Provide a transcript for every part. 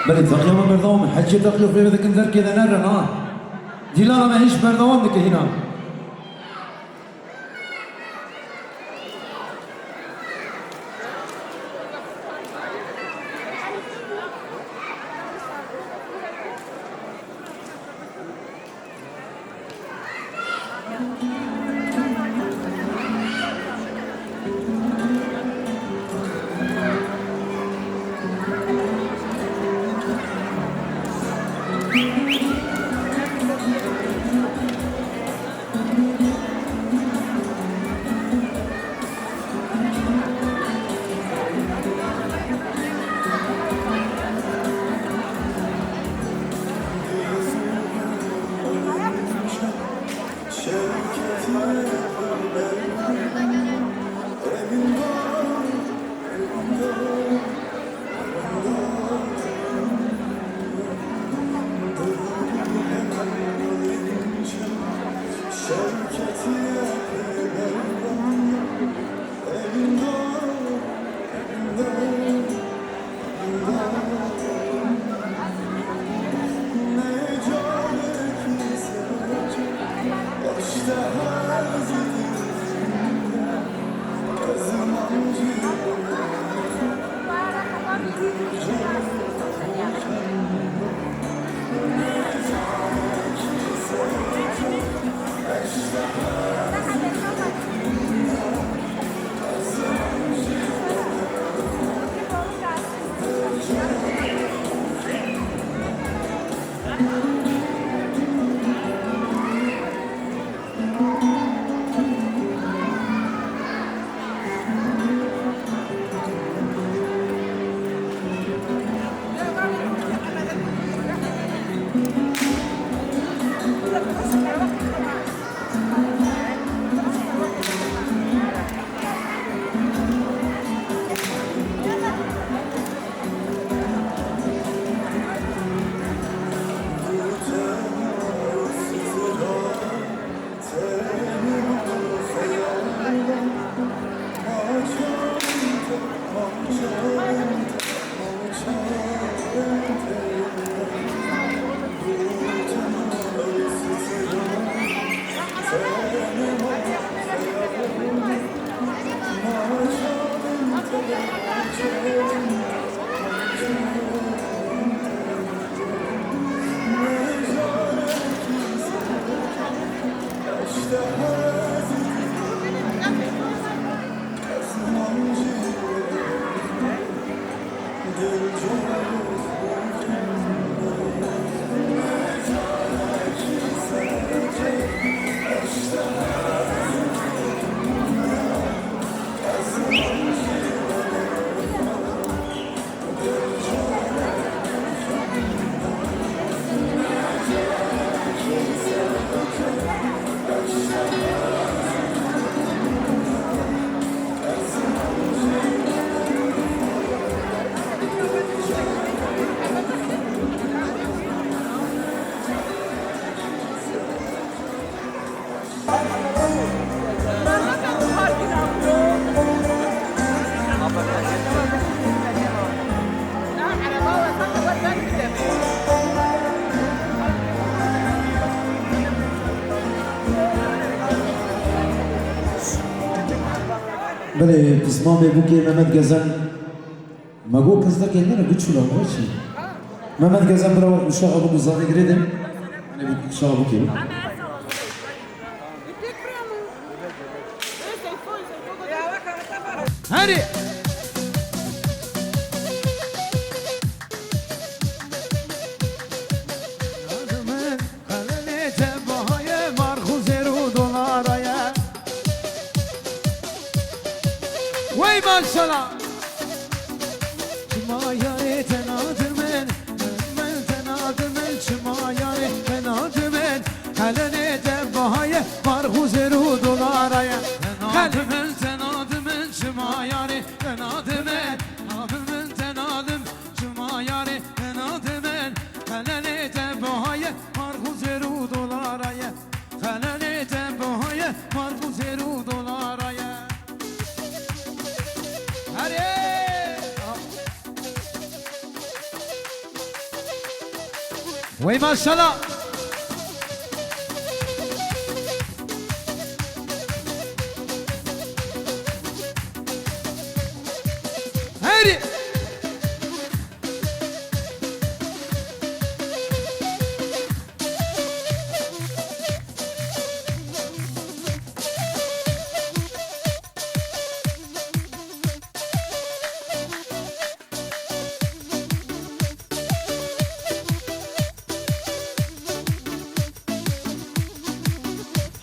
بله تقیه من بردوام حجی تقیه فیه دکن در که دنر نا دیلانا من هیچ بردوام دکه هینا بله تسمام بوکی محمد گزن ما قول قصدك إن أنا قلت شو لو ماشي ما تجازم برا وشاء أبوك زاد قريدم أنا شاء أبوك يو هاني وي ما شاء شما ياري تنادر من تنادر من شما ياري تنادر من خلني تبهاي مرخوز رو دولاري تنادر من شما ياري تنادر من تنادر شما ياري تنادر من خلني تبهاي مرخوز رو دولاري خلني تبهاي مرخوز رو دولاري وي ما شاء الله هيدي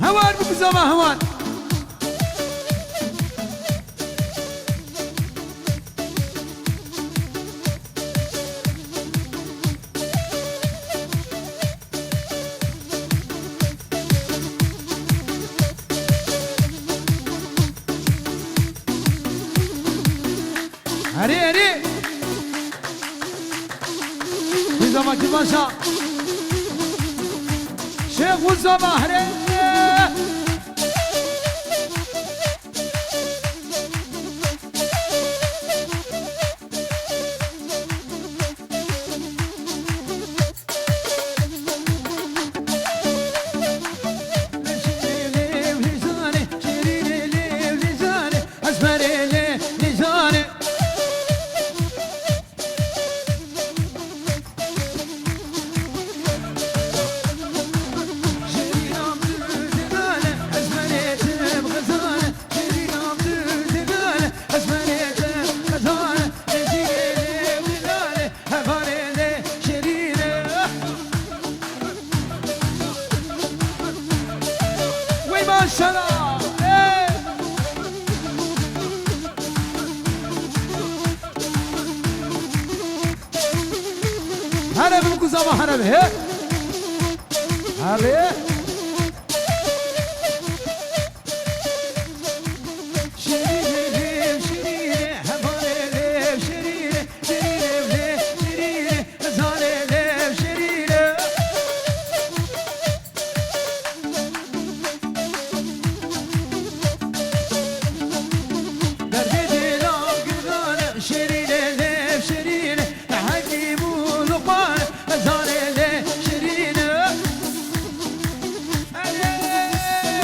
هوان بكزما هوان هري هري بكزما كباشا شيخ وزما هري هلا بكم زما هلا به هلا شيرين شيرين هبالي شيرين شيرين شيرين زالي شيرين دردي دينا قدان شيرين شيرين حكيم ولقمان زالي شيرين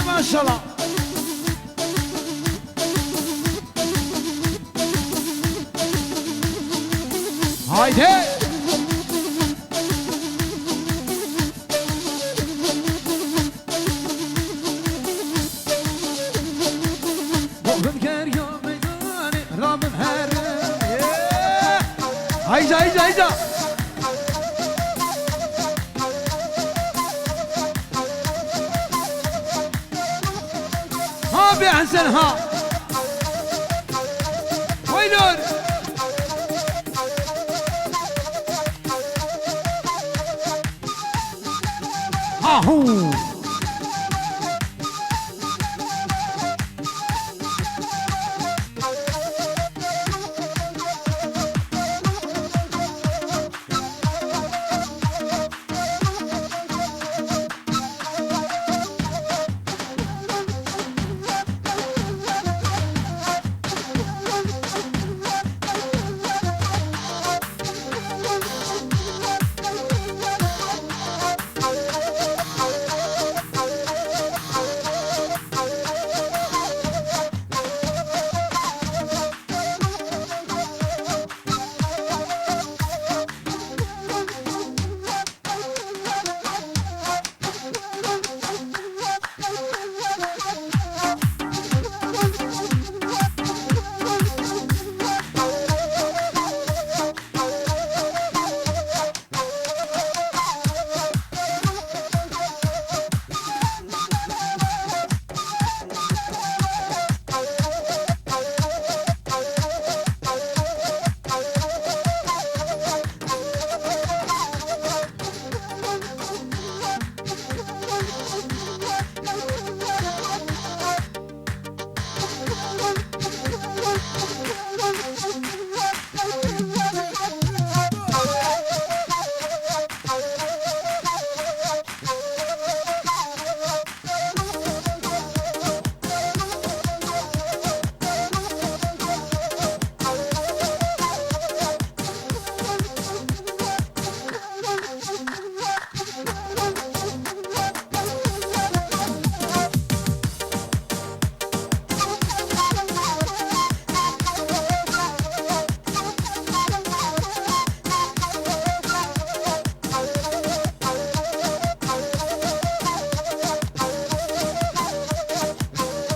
ما شاء الله هايدي بوهم كريا ميداني رابم هرم هايجا هايجا هايجا ها بحسن ها ويلون ها هو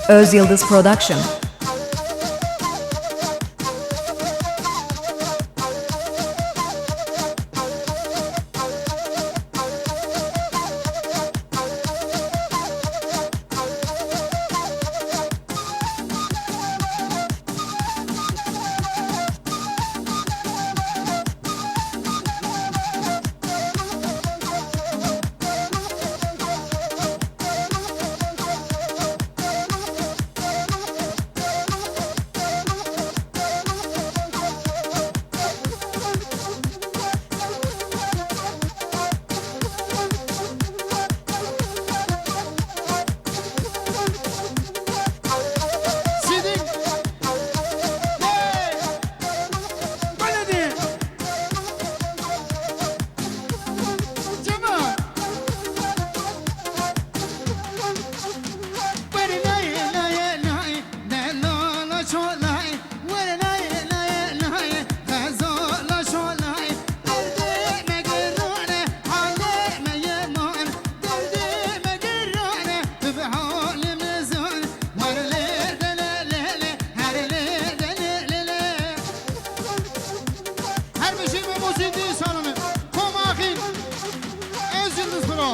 Öz Yıldız Production. Sidik. Hey. Melody. Cemal. Where lay lay lay, la la la şo lay. Where lay lay lay, gazo la şo lay. Derdime girone, halime yeman. Derdime girone, tübe halime zon. Where lay de le le le, her lay de le le. Her bir şey ve musiki sanımı. Komakin. Öz Yıldız Pro.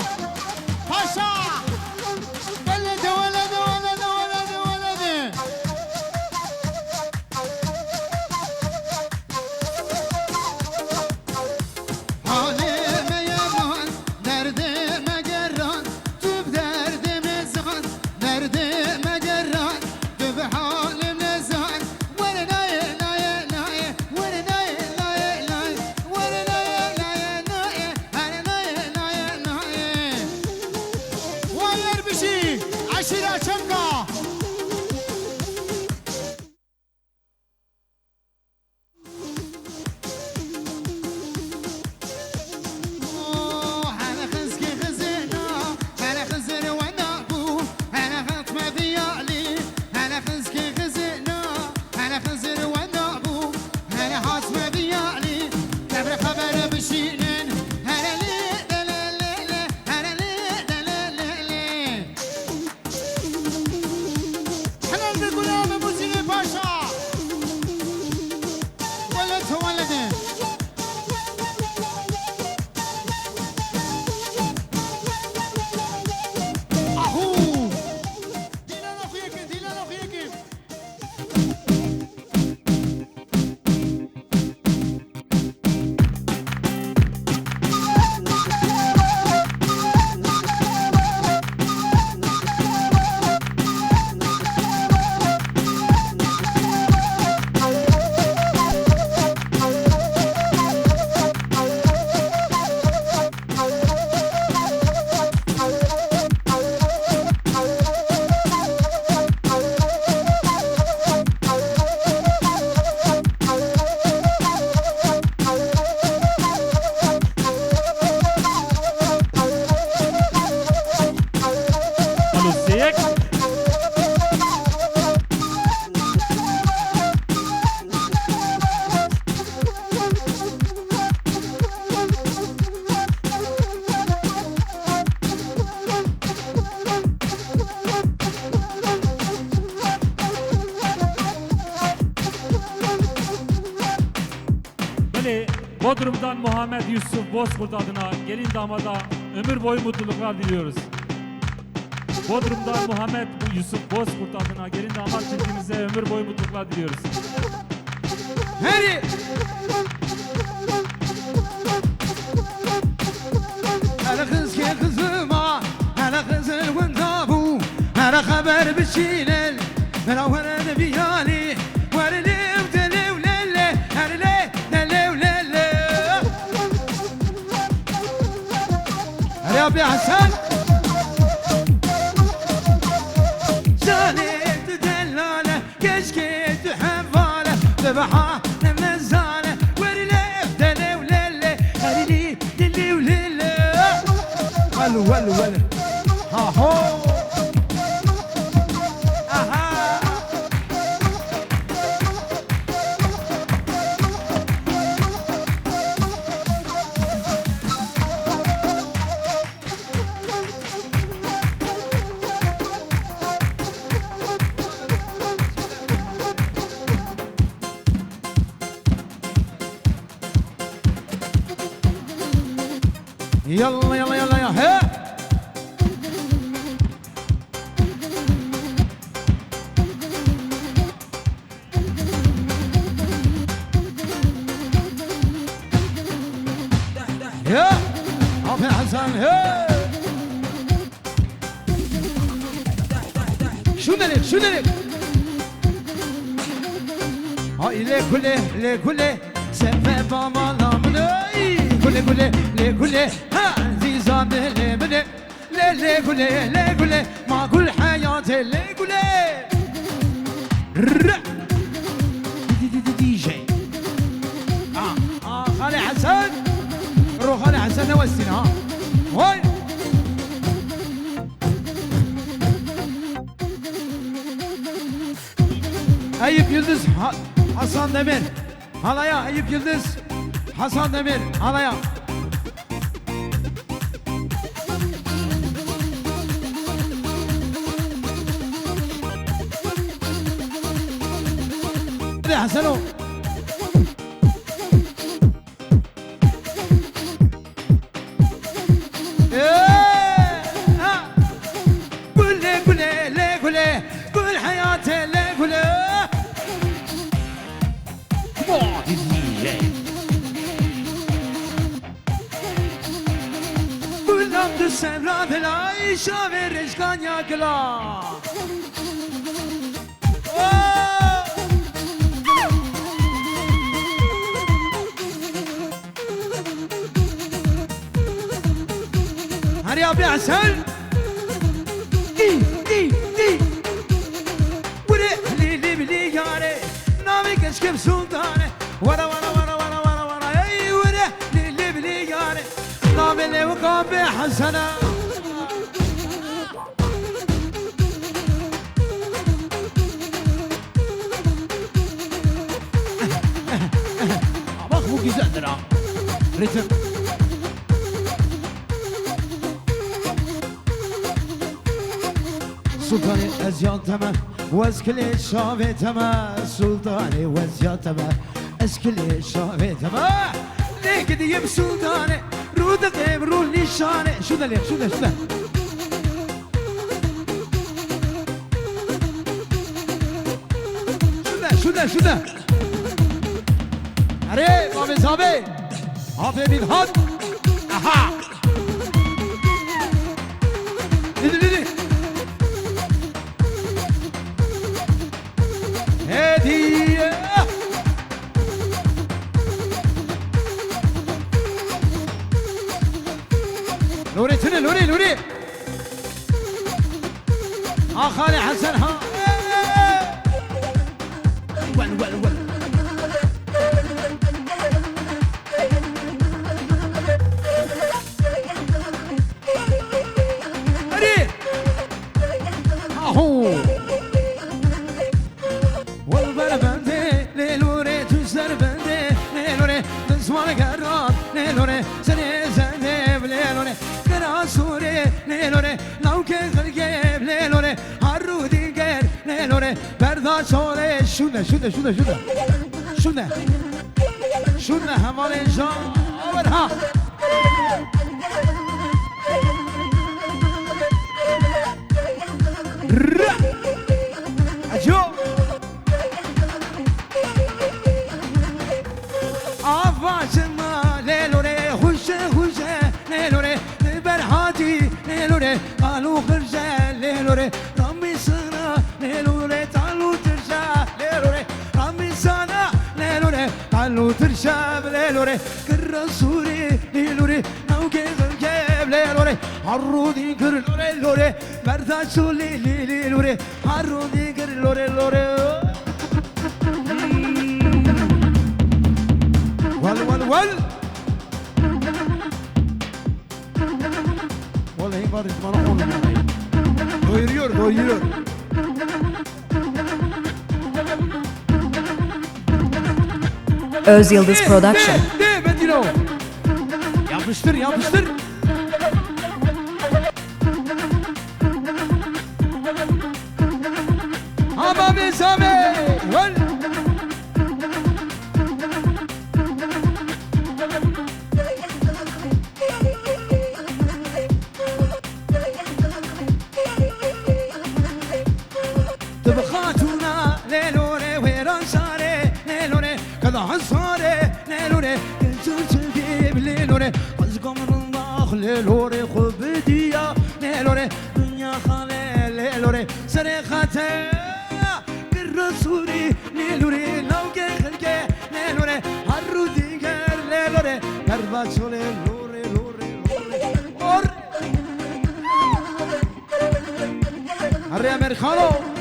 Paşa. Velede velede velede velede velede. Halime yaman, derdime gerran. Tüp derdime zan, derdime gerran. Tüp halimle zan. Vere lay lay lay, vere lay lay lay, vere lay lay lay, her lay lay lay. Valler bir şey, aşırı çanga. أنا خزكي خزينا أنا خزر وأنا أبو أنا خطمة ذيالي أنا خزكي خزينا أنا خزر وأنا أبو أنا خطمة ذيالي كبر خبر بشينين أنا لي دلالي أنا لي دلالي أنا الغلام مسلم باشا ولد ولدين أهو دينا أخويك دينا أخويك Alusiyek. Böyle Bodrum'dan Muhammed Yusuf Bozkurt adına gelin damada ömür boyu mutluluklar diliyoruz. Bodrum'dan Muhammed Yusuf Bozkurt adına gelin damat çiftimize ömür boyu mutluluklar diliyoruz. هري أنا خزكي خزما أنا خزل وانتابو أنا خبر بشيلل أنا ورد بيالي ورلي ودلي وللي هرلي دلي وللي هري أبي حسن زانت دلالة كشكيت حفالة ذبحة نمزالة ورلي دلي وللي هرلي دلي وللي ولو ولو ولو ها هو اها يلا يلا يلا يا هي يا عافية حسن هي شو نلك شو نلك هاي ليه كله سبب بابا لامني كله ها زيزان ليه بني ليه كله ما كل حياتي ليه كله دي جي خالي حسن روح خالي حسن نوسنا ها هاي Eyüp Yıldız Hasan Demir halaya Eyüp Yıldız Hasan Demir halaya hadi Hasan o كله كل حياتي ليه كله كلهم تسمع بالعيشة بالرجقان يا كلا هري أبي حسن ولي ياري نامي كشكب سلطاني ورا اي ورا لي ياري نامي لي وقام بحسنة bak bu güzeldir ha ritim سلطاني أزيانتما واسكلي شافتما سلطاني وازيانتما اسكلي شافتما ليك ديب سلطاني رود قيم رول نشاني شو ده ليك شو ده شو ده أري بابي زابي هافي بالهاد أها لدي هدية لوري تني لوري خالي حسن ها ول أري أهو والبربندي ليلوري تسر بندي ليلوري تسوار قرار ليلوري سني زندي ليلوري كراسوري ليلوري لو كيف الجيب ليلوري هرودي غير ليلوري بردا شوري شونه همالي جان اولها اجو عفاشما ليلوري خوشه ليلوري برهاتي ليلوري قالوا خرجة ليلوري رمي سنة ليلوري تعالوا ترجع ليلوري رمي سنة ليلوري تعالوا ترجع ليلوري كرسوري ليلوري نوكي غرقب ليلوري عرودي كر ليلوري برداشو ليلوري عرودي كر ليلوري ول Vallahi var bana onu doyuruyor. Öz Yıldız Production. Ne Bedino? Yapıştır. Ama mesame. ولا حصاري ليلوري كنت تجيب ليلوري قصكم الله ليلوري خبدية ليلوري دنيا خالي ليلوري سريختي بالرسولي ليلوري لو خلقي ليلوري هرودي غير ليلوري كرباتشو ليلوري لوري لوري هري امريكانو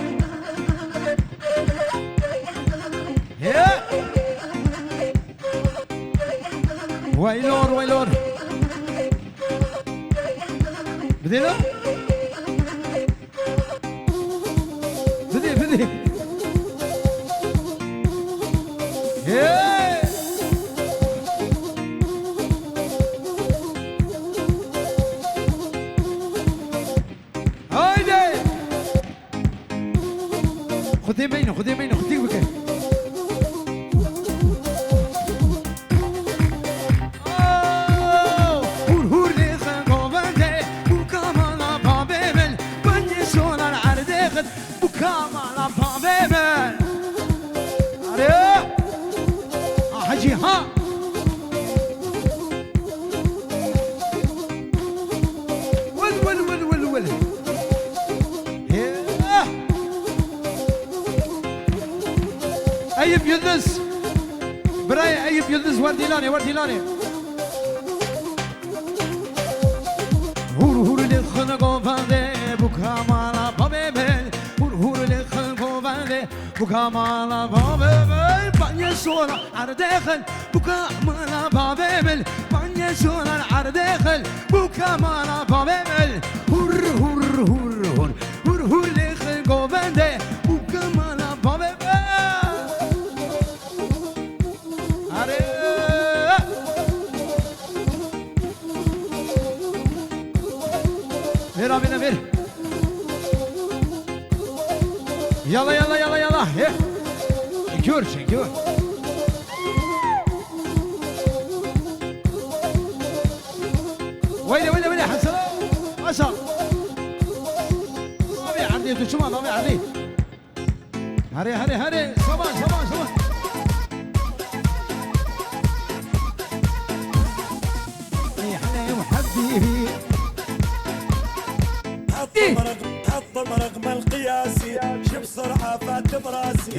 ويلور ويلور بدينا بدي هايدي خذي بينه خذي بينه خذي بك كامالا بابيمن أريو حجي ها ول أيب يلدز براي أيب يلدز وردي لاني هور اللي خنقو فاندي بكامالا بابيمن بكامالا بابيمل بانيا سولا عرداخل بكامالا بابيمل بانيا سولا عرداخل بكامالا بابيمل هور لخل قوبانده بكامالا بابيمل ميرا مير يلا شنكور ويلي حسن ما شاء الله ما بيعدي انتو شو ما بيعدي هري صباح يا حليم حبيبي حط رقم القياسي شب سرعة فات براسي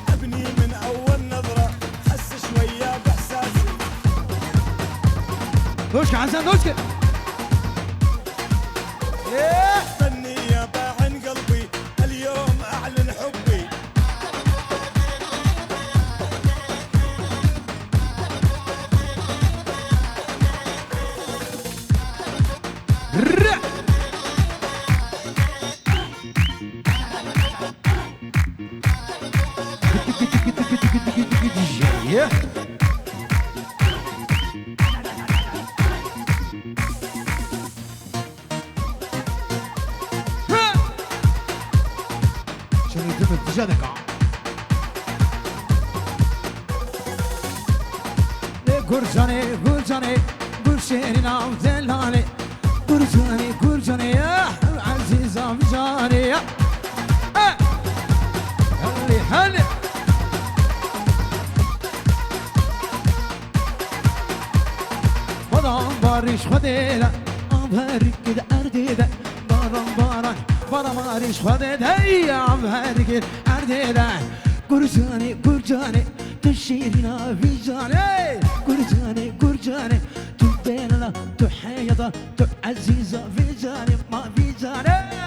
ابني من اول نظرة حس شوية باحساسي دوشك حسن دوشك فني يا باعن قلبي اليوم اعلن حبي قرجاني قرشيرنا وذلاني قرجاني يا عزيزة بجاني هلي باران بارش خديلا أبهرك كده أرديدا باران بارش خديدا هيا أبهرك كده أرديدا قرجاني تشيرنا في جاني قرجاني تبيننا تحيطا تعزيزة في جاني ما في جاني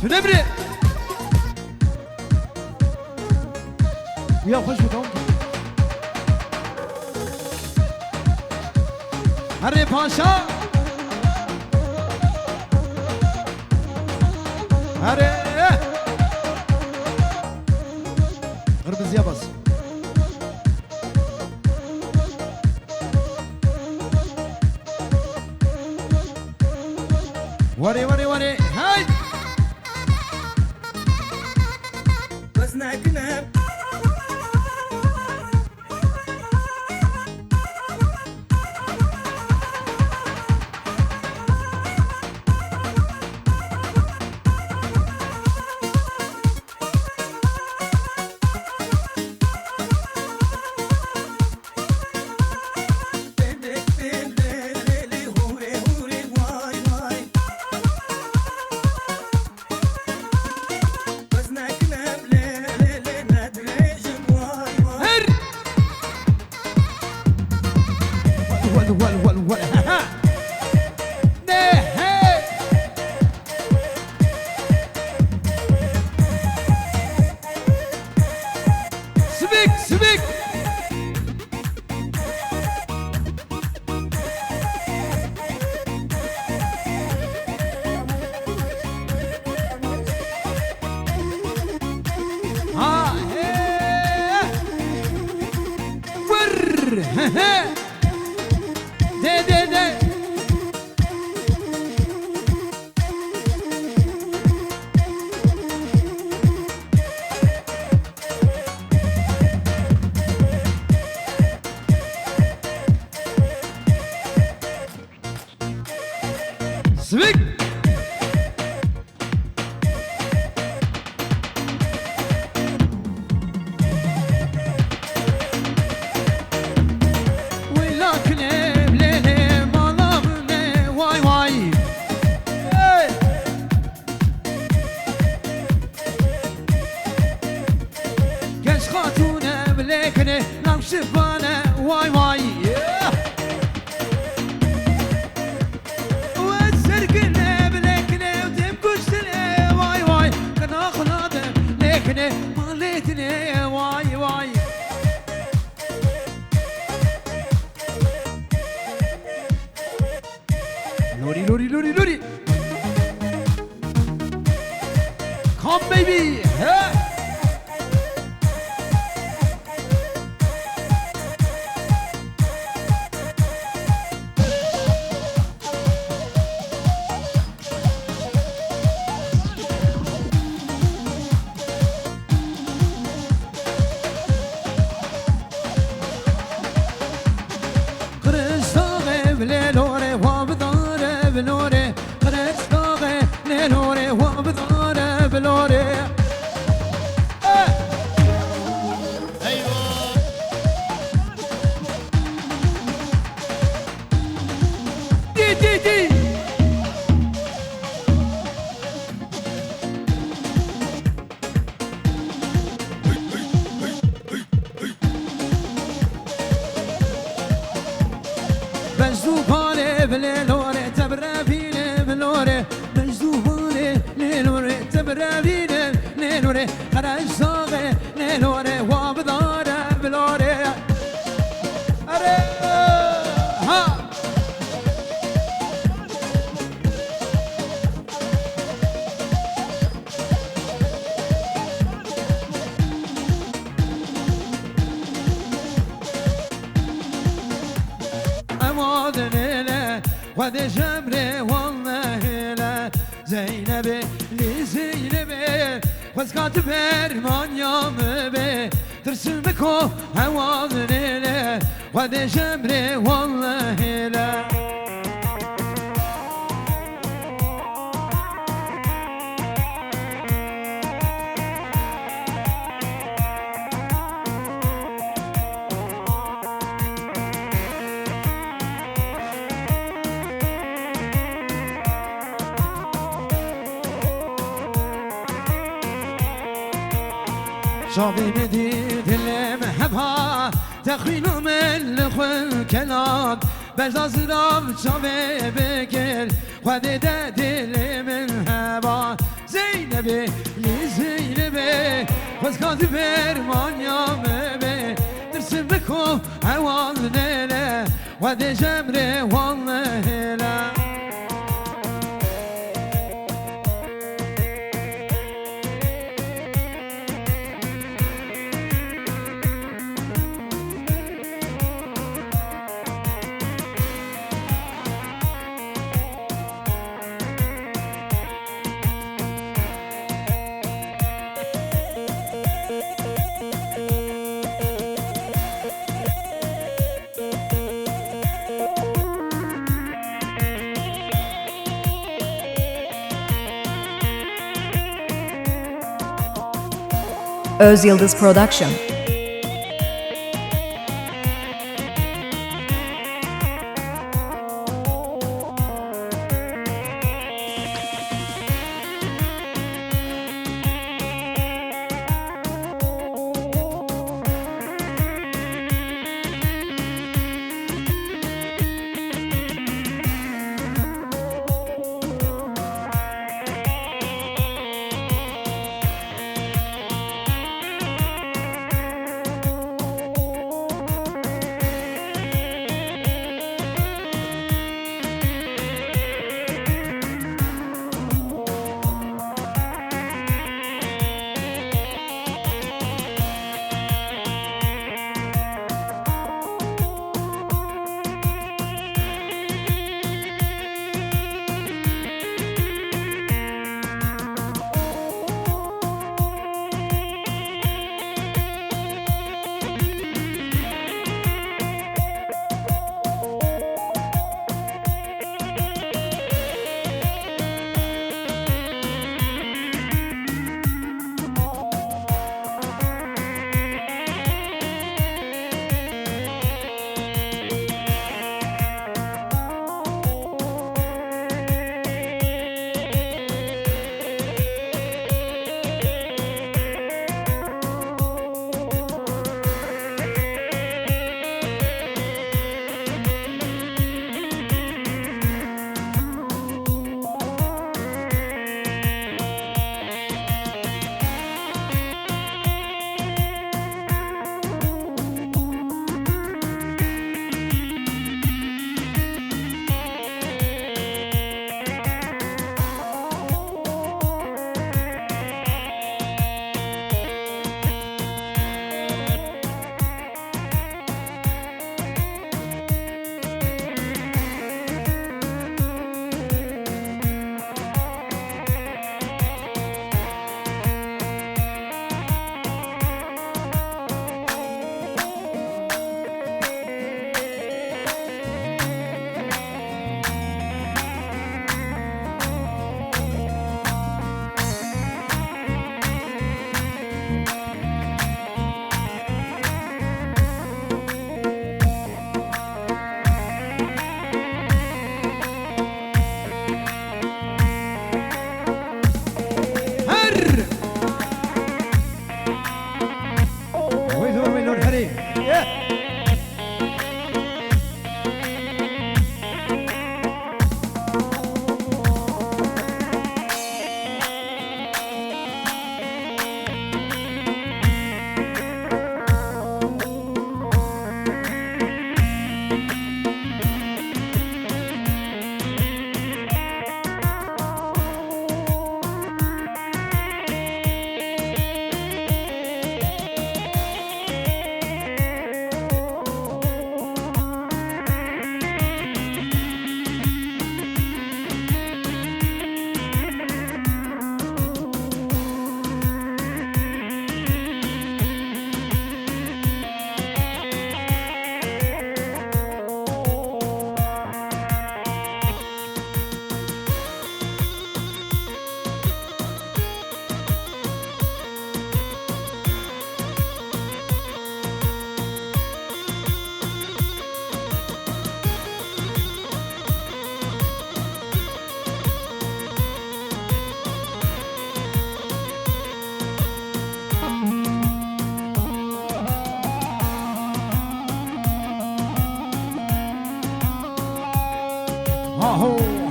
تنبري يا خوش بكم هري باشا هري غرب الزيابس وري هاي وزنك سبيك ولكن بليلي ما ضمني واي واي كاش خاتونا بليكني نام شبانا واي واي مالتني واي واي لوري لوري لوري لوري come baby ها لوري وبدار بلوري قريت صاغي لوري وبدار بلوري ايوه دي دي دي مجذوباني بلوري تبرابيني بلوري مجذوباني لوري تبرابيني لوري خرج صاغي لوري وبدار بلوري اري ها امادني وذي جمري والله لا زينبي لزينبي وزقات برمان يوم بي ترسمكو هوادني لا وذي جمري والله لا شافي مديد المحبها تخوين من الخل كلام بجاز رام شافي بكل خذي دادي من هبا زينبي لزينبي وزكات برمان يوم بي ترسم بكم عوال نيلة وذي جمري والله لا Öz Yıldız Production.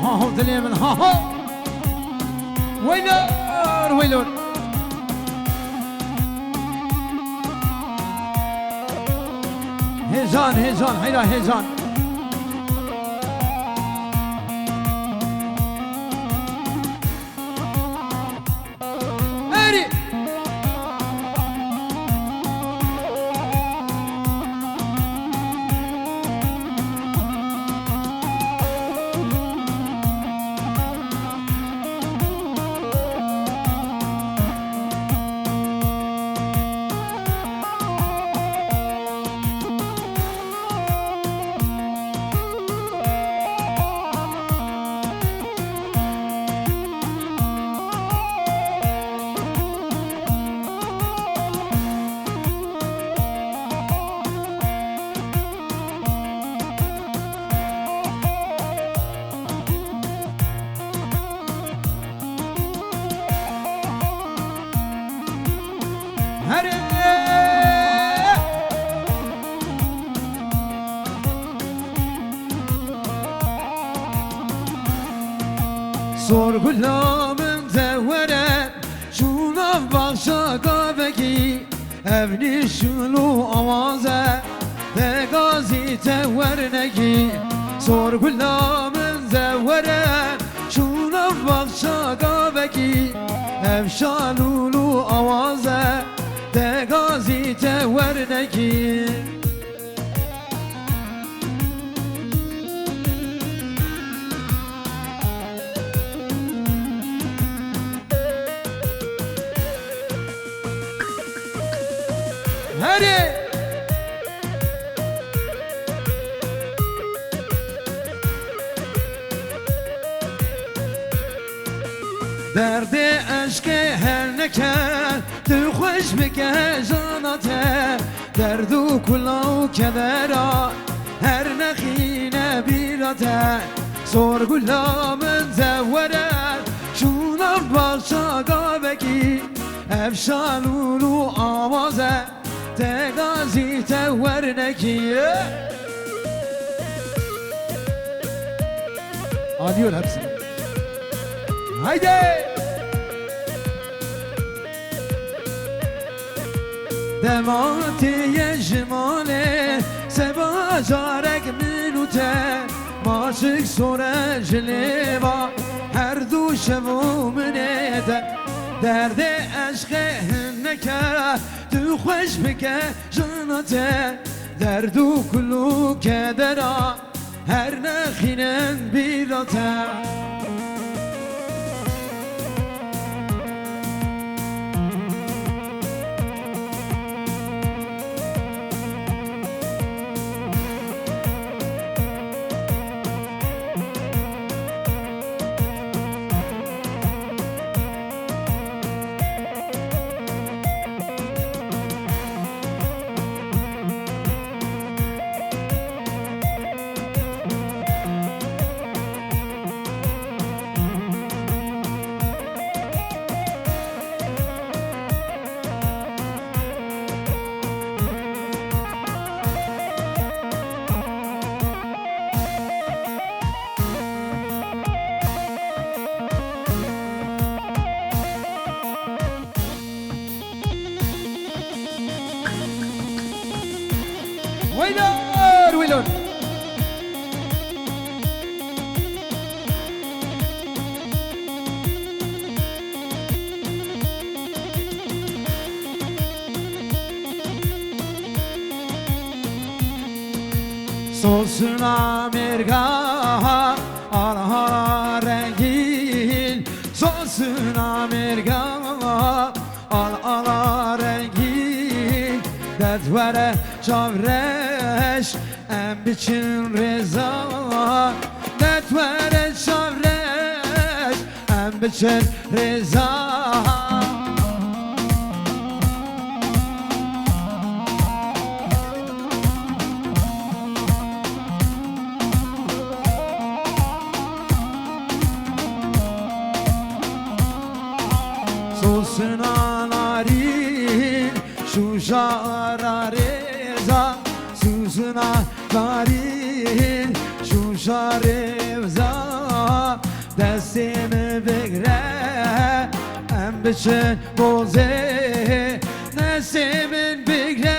ها هو دليمن ها هو ويلور ويلور هيزان هيزان هيدا هيزان اري sorgula min tewere şuna bakşa gaveki evni şunu avaze de gazi tewerneki sorgula min tewere şuna bakşa gaveki ev şalulu avaze de gazi tewerneki Hadi! Derdi aşkı her neke tu خوش بکه جانته دردو کلاو کدرا هر نخینه بیراته زور گلا من زوره شونا باشا گابکی افشالولو آوازه تگازی تورنکیه Alıyor hepsini. Haydi! Devatiye jimale Seba carek minute Maşık sore jileva Her du şevu minete Derde aşkı henneke Tu خوش bike janate Derdu kullu kedera Her nekhinen birate ويلون ويلون Solsun Amerika Al rengin Solsun Amerika Al rengin Detvere çavreş em biçin reza Detvere çavreş em biçin reza Solsun anarin şu şarareza Susuna narin şu şarevza Destimi bigre em biçin boze Nesimin bigre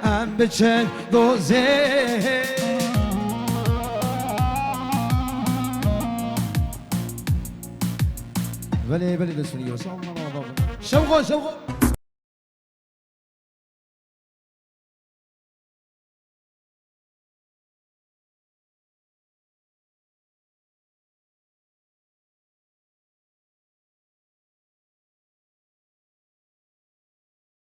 em biçin doze بله بله دستونی واسه شوقا شوقا